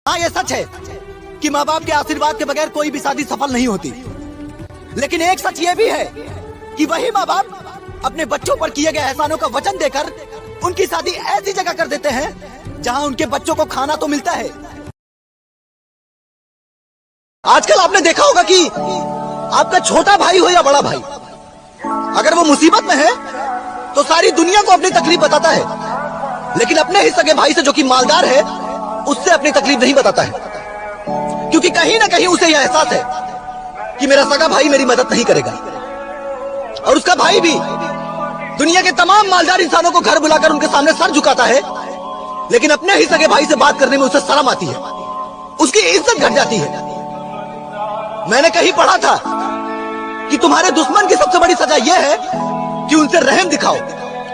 हाँ, ये सच है कि माँ बाप के आशीर्वाद के बगैर कोई भी शादी सफल नहीं होती। लेकिन एक सच ये भी है कि वही माँ बाप अपने बच्चों पर किए गए एहसानों का वचन देकर उनकी शादी ऐसी जगह कर देते हैं जहाँ उनके बच्चों को खाना तो मिलता है। आजकल आपने देखा होगा कि आपका छोटा भाई हो या बड़ा भाई, अगर वो मुसीबत में है तो सारी दुनिया को अपनी तकलीफ बताता है, लेकिन अपने ही सगे भाई से जो कि मालदार है उससे अपनी तकलीफ नहीं बताता है, क्योंकि कहीं ना कहीं उसे यह एहसास है कि मेरा सगा भाई मेरी मदद नहीं करेगा। और उसका भाई भी दुनिया के तमाम मालदार इंसानों को घर बुलाकर उनके सामने सर झुकाता है, लेकिन अपने ही सगे भाई से बात करने में उसे शर्म आती है, उसकी इज्जत घट जाती है। मैंने कहीं पढ़ा था कि तुम्हारे दुश्मन की सबसे बड़ी सजा यह है कि उनसे रहम दिखाओ,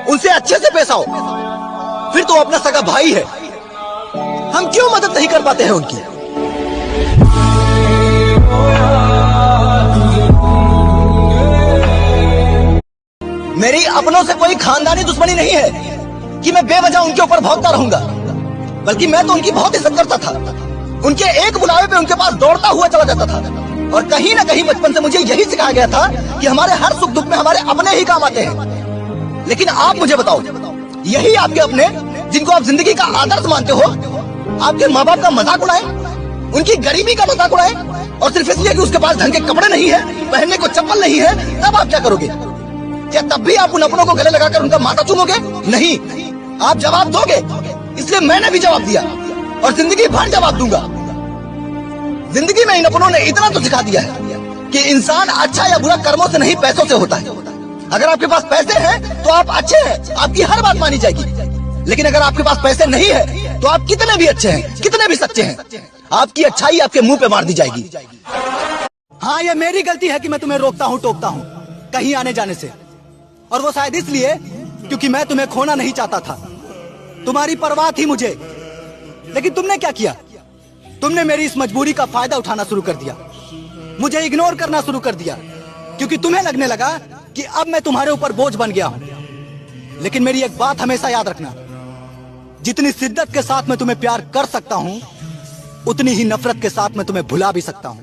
उनसे अच्छे से पेश आओ, फिर तो अपना सगा भाई है। हम क्यों मदद नहीं कर पाते हैं उनकी? मेरी अपनों से कोई खानदानी दुश्मनी नहीं है कि मैं बेवजह उनके ऊपर भौंकता रहूंगा, बल्कि मैं तो उनकी बहुत इज्जत करता था। उनके एक बुलावे पे उनके पास दौड़ता हुआ चला जाता था, और कहीं ना कहीं बचपन से मुझे यही सिखाया गया था कि हमारे हर सुख दुख में हमारे अपने ही काम आते हैं। लेकिन आप मुझे बताओ, यही आपके अपने जिनको आप जिंदगी का आदर्श मानते हो, आपके माँ बाप का मजाक उड़ाए, उनकी गरीबी का मजाक उड़ाए, और सिर्फ इसलिए कि उसके पास ढंग के कपड़े नहीं है, पहनने को चप्पल नहीं है, तब आप क्या करोगे? क्या तब भी आप उन अपनों को गले लगाकर उनका माथा चूमोगे? नहीं, आप जवाब दोगे। इसलिए मैंने भी जवाब दिया और जिंदगी भर जवाब दूंगा। जिंदगी में इन अपनों ने इतना तो सिखा दिया है कि इंसान अच्छा या बुरा कर्मों से नहीं, पैसों से होता है। अगर आपके पास पैसे हैं तो आप अच्छे हैं, आपकी हर बात मानी जाएगी। लेकिन अगर आपके पास पैसे नहीं है तो आप कितने भी अच्छे हैं, कितने भी सच्चे हैं, आपकी अच्छाई आपके मुंह पे मार दी जाएगी। हाँ, ये मेरी गलती है कि मैं तुम्हें रोकता हूँ, टोकता हूँ कहीं आने जाने से, और वो शायद इसलिए क्योंकि मैं तुम्हें खोना नहीं चाहता था। तुम्हारी परवाह थी मुझे, लेकिन तुमने क्या किया? तुमने मेरी इस मजबूरी का फायदा उठाना शुरू कर दिया, मुझे इग्नोर करना शुरू कर दिया, क्योंकि तुम्हें लगने लगा कि अब मैं तुम्हारे ऊपर बोझ बन गया हूं। लेकिन मेरी एक बात हमेशा याद रखना, जितनी शिद्दत के साथ मैं तुम्हें प्यार कर सकता हूं, उतनी ही नफरत के साथ मैं तुम्हें भुला भी सकता हूं।